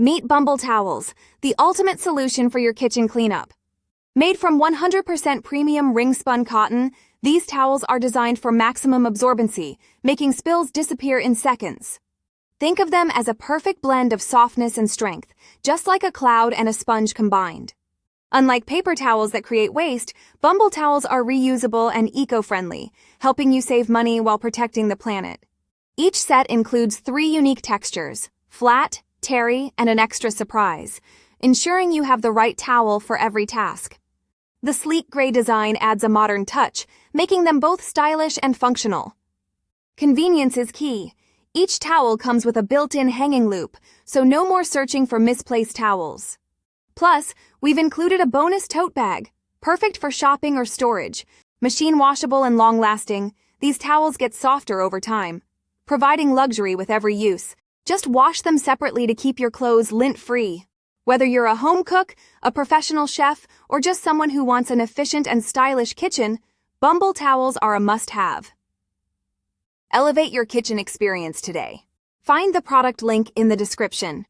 Meet Bumble Towels, the ultimate solution for your kitchen cleanup. Made from 100% premium ring-spun cotton, these towels are designed for maximum absorbency, making spills disappear in seconds. Think of them as a perfect blend of softness and strength, just like a cloud and a sponge combined. Unlike paper towels that create waste, Bumble towels are reusable and eco-friendly, helping you save money while protecting the planet. Each set includes 3 unique textures: flat, terry, and an extra surprise, ensuring you have the right towel for every task. The sleek gray design adds a modern touch, making them both stylish and functional. Convenience is key. Each towel comes with a built-in hanging loop, so no more searching for misplaced towels. Plus, we've included a bonus tote bag, perfect for shopping or storage. Machine washable and long-lasting, these towels get softer over time, providing luxury with every use. Just wash them separately to keep your clothes lint-free. Whether you're a home cook, a professional chef, or just someone who wants an efficient and stylish kitchen, Bumble towels are a must-have. Elevate your kitchen experience today. Find the product link in the description.